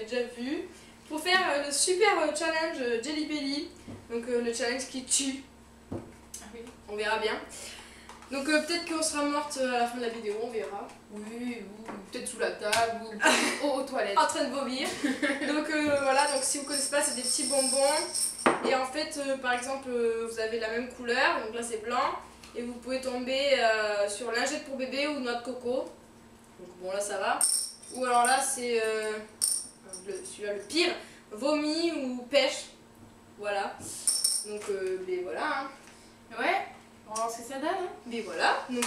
déjà vu. Pour faire le super challenge Jelly Belly. Donc le challenge qui tue. Oui. On verra bien. Donc peut-être qu'on sera morte à la fin de la vidéo, on verra. Oui, ou peut-être sous la table, ou aux toilettes. En train de vomir. Donc voilà, donc si vous ne connaissez pas, c'est des petits bonbons. Et en fait, par exemple, vous avez la même couleur, donc là c'est blanc. Et vous pouvez tomber sur lingette pour bébé ou noix de coco. Donc bon, là ça va. Ou alors là c'est celui-là le pire, vomi ou pêche. Voilà. Donc ben voilà. Hein. Ouais, on va voir ce que ça donne. Hein. Mais voilà, donc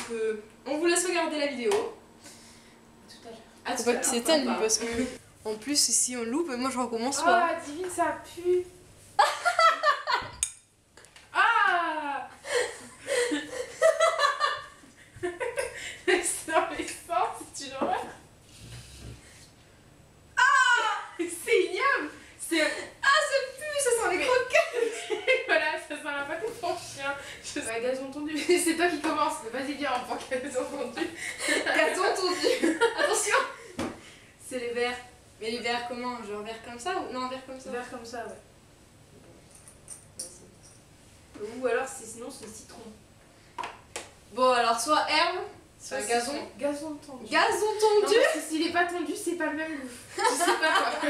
on vous laisse regarder la vidéo. Tout à l'heure. Ah, Faut pas qu'il s'éteigne lui parce que en plus si on loupe, moi je recommence pas. Ah, divine, ça pue. Ah. C'est dans les sens, c'est une horreur. Ah, c'est ignoble. C'est... Ah, ça pue, ça sent les croquettes. Voilà, ça sent la pâte pour chien. Ouais, gazon tendu. C'est toi qui commence. Vas-y, viens, on prend gazon tendu. Gâteau tendu. Attention. C'est les verres. Mais les verres comment? Genre verre comme ça ou non, verre comme ça? Verres comme ça, ouais. Ou alors, sinon, c'est citron. Bon, alors soit herbe, soit Ça, gazon. Gazon tendu. Gazon Non, tendu. parce que s'il est pas tendu, c'est pas le même goût. Je sais pas quoi.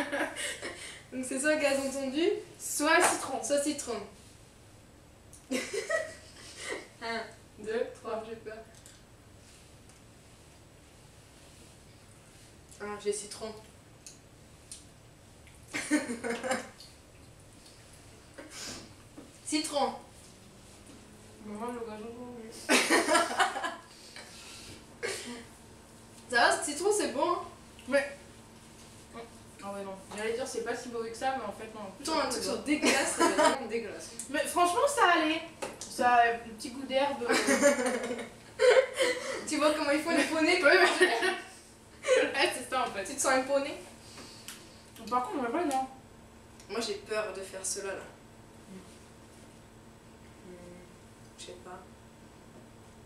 Donc c'est soit gazon tendu, Soit citron. soit citron. 1, 2, 3, j'ai peur. Ah, j'ai citron. Citron. Moi, le gazon tendu. Ça va, ce citron c'est bon. Hein. Ouais. Ah ouais, non. J'allais dire, c'est pas si mauvais que ça, mais en fait, non. Putain, un truc sur dégueulasse, c'est vraiment dégueulasse. Mais franchement, ça allait. Ça a un petit goût d'herbe. Tu vois comment il faut les poner? Ouais, c'est ça en fait. Tu te sens imponé? Par contre, on va pas, non. Moi j'ai peur de faire cela là. Je sais pas.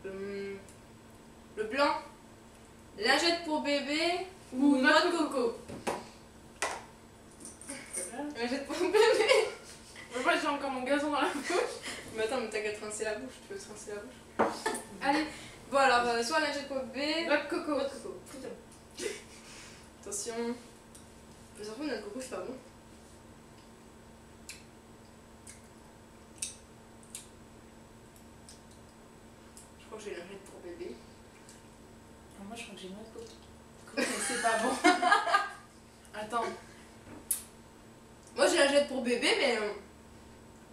Le blanc. Lingette pour bébé ou noix de coco. Lingette pour bébé. Moi, j'ai encore mon gazon dans la bouche. Mais attends, mais t'as qu'à te rincer la bouche. Tu peux te rincer la bouche. Allez, Bon alors, soit lingette pour bébé. noix de coco. Noix de coco. Putain. Attention. Mais surtout, noix de coco c'est pas bon. Je crois que j'ai lingette pour bébé. Moi, je crois que j'ai noix de coco. Mais c'est pas bon. Attends. Moi j'ai lingette pour bébé, mais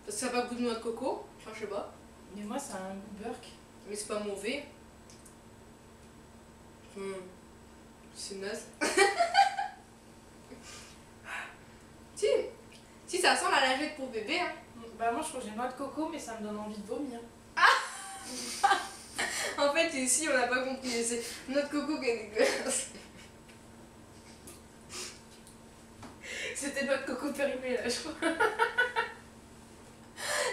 parce que ça n'a pas goût de noix de coco. Enfin, je sais pas. Mais moi, ça a un goût burk. Mais c'est pas mauvais. C'est naze. Si ça sent la lingette pour bébé. Hein. Bah, moi, je crois que j'ai noix de coco, mais ça me donne envie de vomir. En fait, ici on n'a pas compris. C'est notre coco qui est dégueulasse. C'était noix de coco périmée, là, je crois.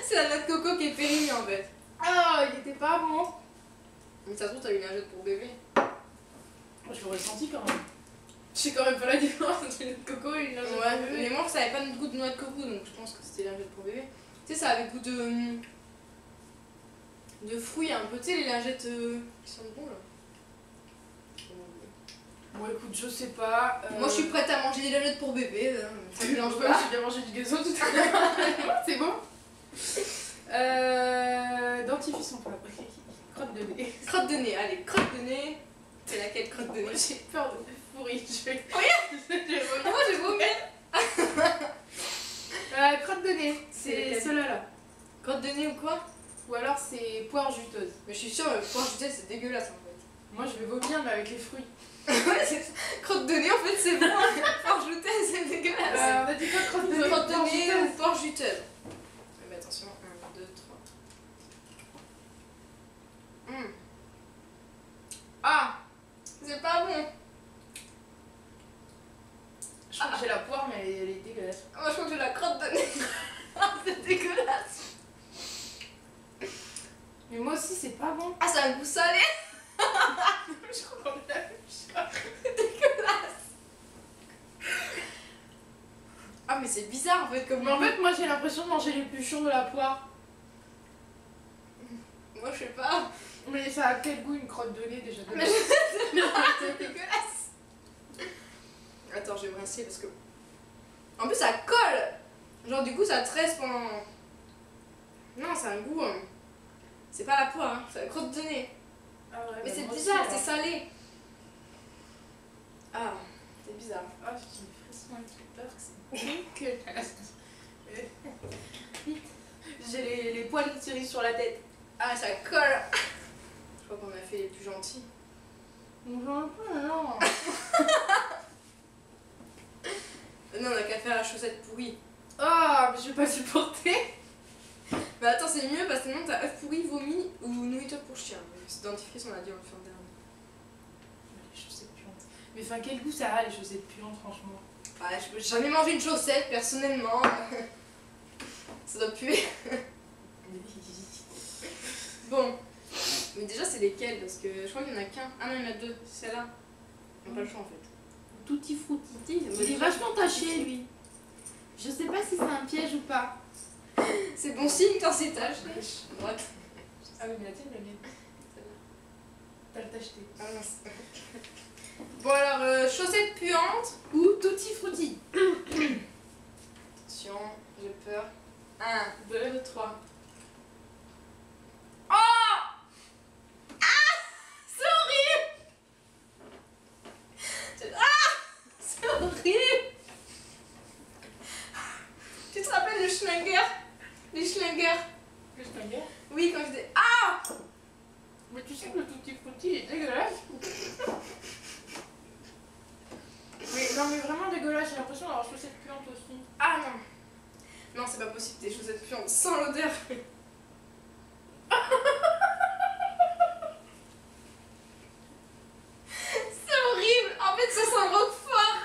C'est la noix de coco qui est périmée en fait. Ah, il était pas bon. Mais ça se trouve, t'as une lingette pour bébé. Je l'aurais senti quand même. Je sais quand même pas la différence entre une noix de coco et une lingette pour Ouais, bébé. mais moi ça avait pas de goût de noix de coco donc je pense que c'était lingette pour bébé. Tu sais, ça avait goût de fruits un peu, tu sais, les lingettes qui sont bons là. Bon, écoute, je sais pas. Moi je suis prête à manger des lingettes pour bébé. Ça me dérange pas. J'ai bien mangé du gazon tout à l'heure. C'est bon. Dentifrice en plat. Crotte de nez. Crotte de nez, allez, crotte de nez. C'est laquelle crotte de nez? J'ai peur de me pourrir. Je vais... Moi j'ai vomi. Crotte de nez, c'est cela-là. Crotte de nez ou quoi? Ou alors c'est poire juteuse. Mais je suis sûre, le poire juteux c'est dégueulasse en fait. Moi je vais vomir mais avec les fruits. Ouais, c'est crotte de nez en fait c'est bon. Poire juteux c'est dégueulasse. On a dit quoi, crotte de nez? Crotte de Poire nez juteuse. ou poire juteuse. Mais attention, 1, 2, 3. Ah, c'est pas bon. Je crois que j'ai la poire mais elle est dégueulasse. Moi je crois que j'ai la crotte de nez. C'est dégueulasse. Mais moi aussi c'est pas bon. Ah, ça a un goût salé. Je crois qu'on est la même chose. C'est dégueulasse. c'est bizarre en fait comme Mais en goût. fait, moi j'ai l'impression de manger l'épluchon de la poire. Moi je sais pas. Mais ça a quel goût une crotte de nez déjà? Mais c'est dégueulasse. Attends, je vais rincer parce que. En plus, ça colle. Genre, du coup, ça tresse pendant. Non, c'est un goût. C'est pas la poire, hein. C'est la crotte de nez. Ah ouais, Mais bah c'est moi bizarre, aussi, c'est salé. Ah, c'est bizarre. Ah, j'ai une frisson un petit peur que c'est dégueulasse. J'ai les poils qui tirent sur la tête. Ah, ça colle. Je crois qu'on a fait les plus gentils. On voit un peu, non. Non, on a qu'à faire la chaussette pourrie. Ah, mais je vais pas supporter. Mais attends, c'est mieux parce que sinon t'as œuf pourri, vomi ou nourriture pour chien. C'est dentifrice, on a dit on le fait en dernier. Les chaussettes puantes. Mais enfin, quel goût ça a les chaussettes puantes, franchement. Ah, je peux jamais manger une chaussette personnellement. Ça doit puer. Bon. Mais déjà, c'est lesquelles? Parce que je crois qu'il y en a qu'un. Ah non, il y en a deux. C'est celle-là. On n'a pas le choix en fait. Tutti frutti. Il est vachement taché, lui. Je sais pas si c'est un piège ou pas. C'est bon signe quand c'est taché. Droite. Ah oui, mais la tienne, la mienne. T'as le tacheté. Ah mince. Bon alors, chaussettes puantes. Ou tutti frutti. Attention, j'ai peur. 1, 2, 3. C'est horrible. Tu te rappelles le Schlinger? Les Schlinger? Le Schlinger? Oui, quand j'étais... Ah! Mais tu sais que le tutti frutti est dégueulasse. Mais non, mais vraiment dégueulasse. J'ai l'impression d'avoir chaussettes puantes aussi. Ah non. Non, c'est pas possible, des chaussettes puantes sans l'odeur. C'est horrible. En fait, ça sent Roquefort.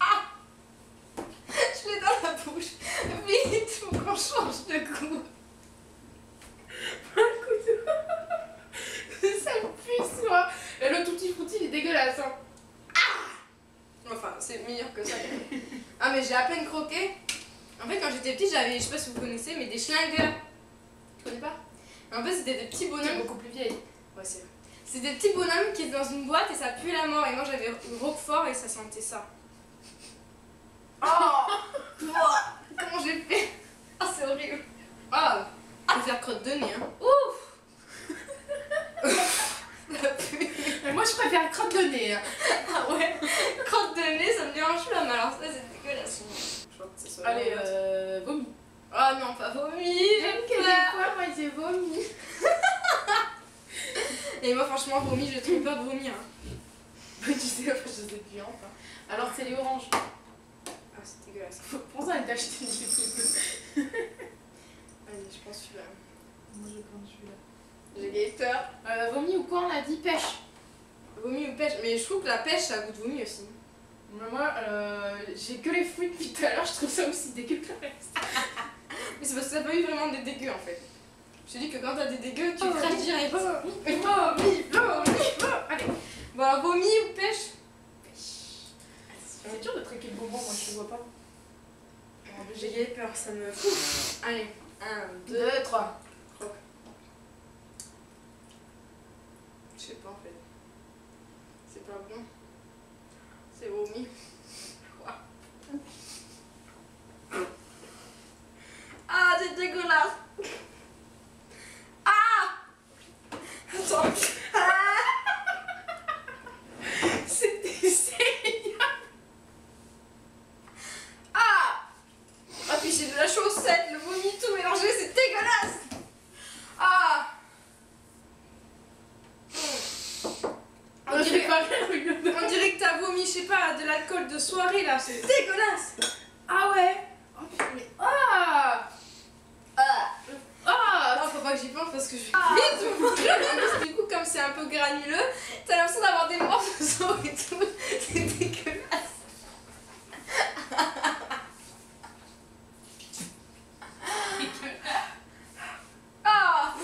Ah! Je l'ai dans la bouche. Vite, faut qu'on change de goût. Ça pue, toi. Et le tutti frutti, il est dégueulasse. Hein. Enfin, c'est meilleur que ça. Ah, mais j'ai à peine croqué. En fait, quand j'étais petite, j'avais, je sais pas si vous connaissez, mais des Schlinger. Tu connais pas? En fait, c'était des petits T'es bonhommes. beaucoup plus vieille. Ouais, c'est vrai. C'est des petits bonhommes qui étaient dans une boîte et ça puait la mort. Et moi, j'avais Roquefort et ça sentait ça. Oh! Comment j'ai fait? Ah, c'est horrible. Ah! Je vais faire crotte de nez, hein. Ouf! Ça pue. Mais moi, je préfère crotte de nez. Hein. Ah ouais? Crotte de nez, ça me dérange pas, mais alors ça, c'est dégueulasse. Je crois que c'est sur la Allez, boîte. vomi. Oh non, pas vomi! J'aime que des fois, moi, j'ai vomi. Et moi, franchement, vomi, j'ai trop peur de vomir. Hein. Tu sais, après, je sais plus, enfin. Alors, c'est les oranges. Ah, c'est dégueulasse. Pour ça, elle t'a acheté du coup. Allez, je pense celui-là. Moi, je prends celui-là. J'ai Gator. Vomi ou quoi, on a dit pêche. Vomi ou pêche? Mais je trouve que la pêche, ça goûte vomi aussi. Mais moi, j'ai que les fruits depuis tout à l'heure, je trouve ça aussi dégueulasse. Mais c'est parce que t'as pas eu vraiment des dégueux en fait. Je te dis que quand t'as des dégueux, tu craches direct. Vomi. Allez. Bon, alors, vomi ou pêche? C'est dur de traquer le bonbon, moi, je te vois pas. J'ai peur, ça me fout. Allez, 1, 2, 2, 3. je sais pas en fait. C'est pas bon. C'est vomi. Quoi? Ah, c'est dégueulasse. Ah! Attends. C'était Ah! Ah, puis j'ai de la chaussette, le vomi tout mélangé, c'est dégueulasse! Ah! On dirait que t'as vomi, je sais pas, de l'alcool de soirée là, c'est dégueulasse! Ah ouais. Oh putain. Ah. Ah! Ah. Non, faut pas que j'y pense parce que je suis vite manger. Du coup, comme c'est un peu granuleux, t'as l'impression d'avoir des morceaux et tout. C'est dégueulasse. Ah!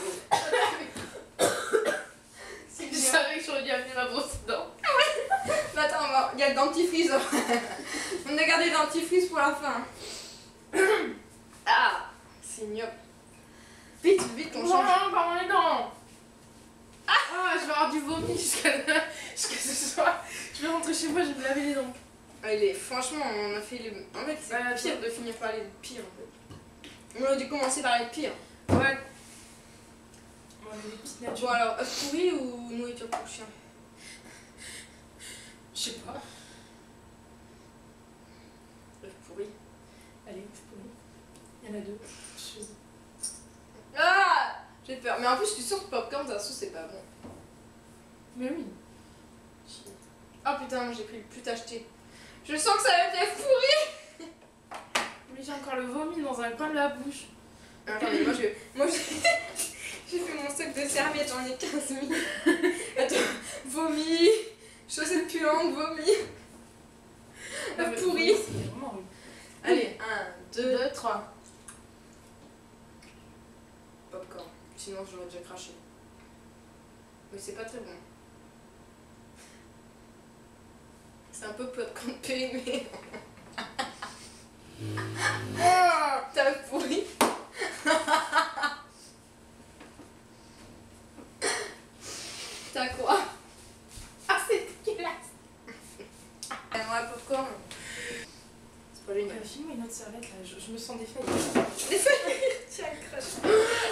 Je savais que j'aurais dû amener ma brosse dents. Mais attends, il y a le dentifrice. On a vais garder le dentifrice pour la fin. Ah, c'est ignoble. Vite, vite, on Non, change. pas mes dents. Ah, je vais avoir du vomi jusqu'à ce soir. Je vais rentrer chez moi, je vais me laver les dents. Allez, franchement, on a fait les... En fait, c'est pire de finir par les pires, en fait. On aurait dû commencer par les pires. Ouais. On a des petites natures. Bon, alors, œuf pourri ou nourriture pour chien? Je sais pas. Œuf pourri. Allez, c'est pour nous. Il y en a deux. Ah, j'ai peur. Mais en plus, je suis sûre que popcorn, ça se trouve, c'est pas bon. Mais oui. Oh putain, j'ai pris le plus acheté. Je sens que ça va être œuf pourri. Mais j'ai encore le vomi dans un coin de la bouche. Attendez, moi j'ai fait mon stock de serviettes, j'en ai 15 000. Attends, vomi, chaussettes puantes, vomi, œuf pourri. C'est vraiment horrible. Allez, 1, 2, 2, 3. popcorn. Sinon, j'aurais déjà craché. Mais c'est pas très bon. C'est un peu popcorn périmé. T'as œuf pourri. T'as quoi? Ah, c'est dégueulasse. Moi, popcorn. C'est pas génial. Filme-moi une autre serviette là, je me sens défaillie. Tiens, crache.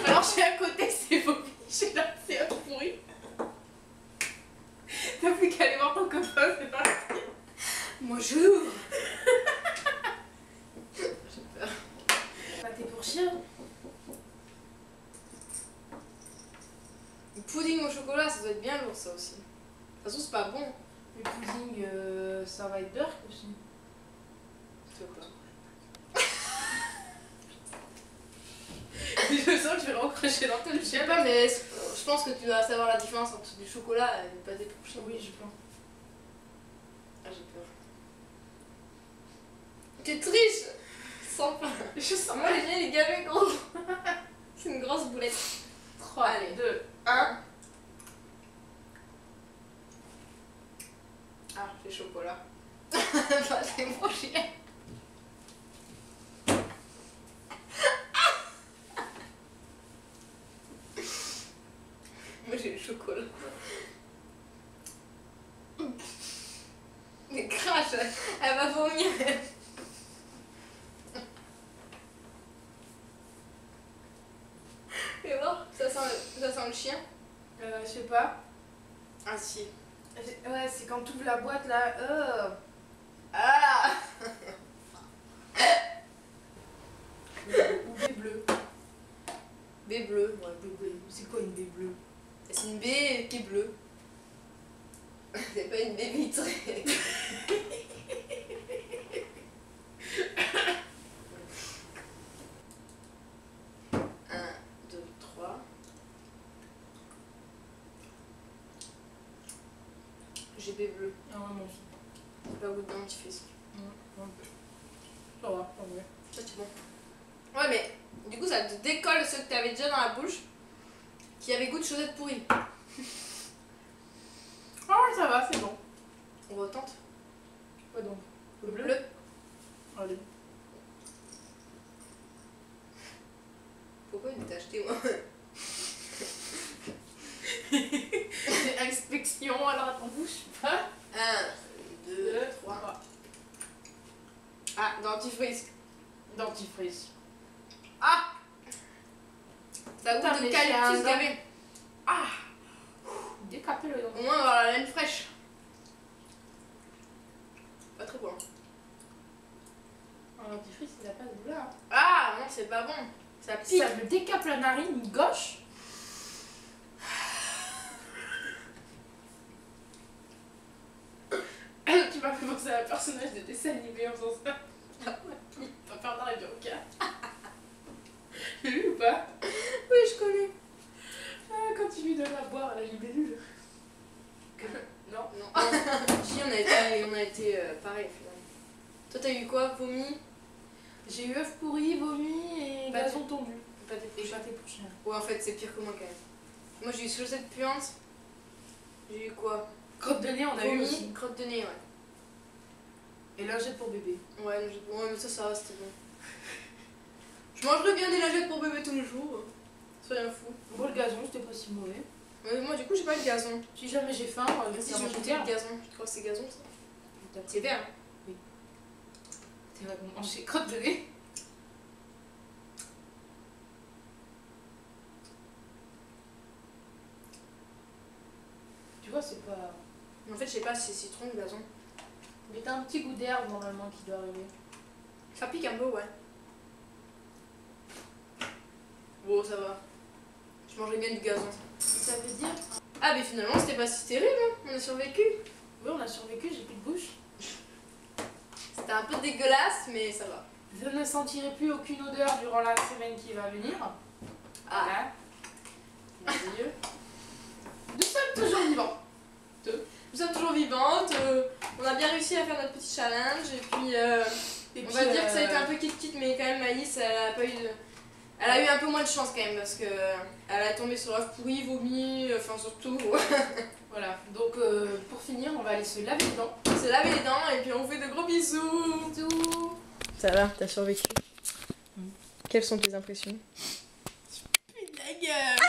Alors, j'ai à côté, c'est vomi. J'ai là, c'est œuf pourri. T'as plus qu'à aller voir ton copain, c'est parti. Bonjour. J'ai peur. Pâté pour chien. Le pudding au chocolat, ça doit être bien lourd, ça aussi. De toute façon, c'est pas bon. Le pudding, ça va être dark aussi. Je sais pas. Je sens que je vais le recracher dans tout le Je sais chien. pas, mais je pense que tu dois savoir la différence entre du chocolat et du pâté pour chien. Oui, je pense. Ah, j'ai peur. Tu triches. Sans pas. Je sens. Moi, les miens, il est gavé, gros. C'est une grosse boulette. 3, Allez. 2, 1. Ah, j'ai chocolat. Pâté pour chien. Moi, j'ai le chocolat. Mais crache, elle va vomir. Et voir, ça sent le chien. je sais pas. Ah si. Ouais, c'est quand tu ouvres la boîte là. Ah. Ou baie bleue. Baie bleue. Ouais, baie bleue. C'est quoi une baie bleue? C'est une baie qui est bleue. C'est pas une baie vitrée. 1, 2, 3. J'ai baie bleue. Ah ouais, moi aussi. C'est pas goût de dentifrice. Un peu. Ça va, pas vrai. Ça c'est bon. Ouais, mais du coup, ça te décolle ceux que t'avais déjà dans la bouche qui avaient goût de chaussettes pourries. Ah ouais, ça va, c'est bon. On retente. Quoi donc? Le bleu. Allez. Pourquoi il t'a acheté, moi? C'est inspection, alors attends, bouge pas. 1, 2, 3. Ah, dentifrice. Dentifrice. Ah! Ça Putain, goûte de mais calyptus c'est un gavé. Ah! Décapé le Au dentifrice. moins, on va avoir la laine fraîche. Pas très bon. Un dentifrice, il a pas de douleur. Ah, non, c'est pas bon. Ça pique. Ça me décape la narine gauche. Tu m'as fait penser à un personnage de dessin animé en faisant ça. Ah ouais. Papa dans les perroquets. J'ai vu ou pas? Oui, je connais. Ah, quand tu lui donnes à boire à la libellule. Non. Non. Si, on a été pareil, finalement. Toi, t'as eu quoi? Vomi? J'ai eu œuf pourri, vomi et Pâté. gazon tondu. Pâté Et pour chien. pâté pour chien. Ouais, en fait, c'est pire que moi, quand même. Moi, j'ai eu chaussettes puantes. J'ai eu quoi? Crotte de nez, on a eu Vomi, aussi. crotte de nez, ouais. Et lingette pour bébé. Ouais, mais ça va, c'était bon. Je mangerais bien des lingettes pour bébé tous les jours. Soyons fous. Bon, le gazon, c'était pas si mauvais. Mais moi, du coup, j'ai pas le gazon. Si jamais j'ai faim, Si je vais goûter le gazon. Je crois que c'est gazon, ça. C'est vert. T'es vraiment manger crotte de nez. Tu vois, c'est pas... Mais en fait, je sais pas si c'est citron ou gazon. Mais t'as un petit goût d'herbe normalement qui doit arriver. Ça pique un peu, ouais. Bon, ça va. Je mangerais bien du gazon. Ça veut dire... Ah, mais finalement, c'était pas si terrible, hein. On a survécu. Oui, on a survécu, j'ai plus de bouche. C'était un peu dégueulasse, mais ça va. Je ne sentirai plus aucune odeur durant la semaine qui va venir. Ah. Voilà. Merveilleux. Nous sommes toujours vivants. Nous sommes toujours vivantes. On a bien réussi à faire notre petit challenge. Et puis, on va dire que ça a été un peu kit-kit, mais quand même, Maïs, elle a pas eu de... Elle a eu un peu moins de chance quand même parce que elle est tombée sur l'œuf pourri, vomi, enfin surtout. Voilà, donc pour finir, on va aller se laver les dents. On se laver les dents et puis on fait de gros bisous. Bisous. Ça va, t'as survécu. Quelles sont tes impressions? Ta gueule.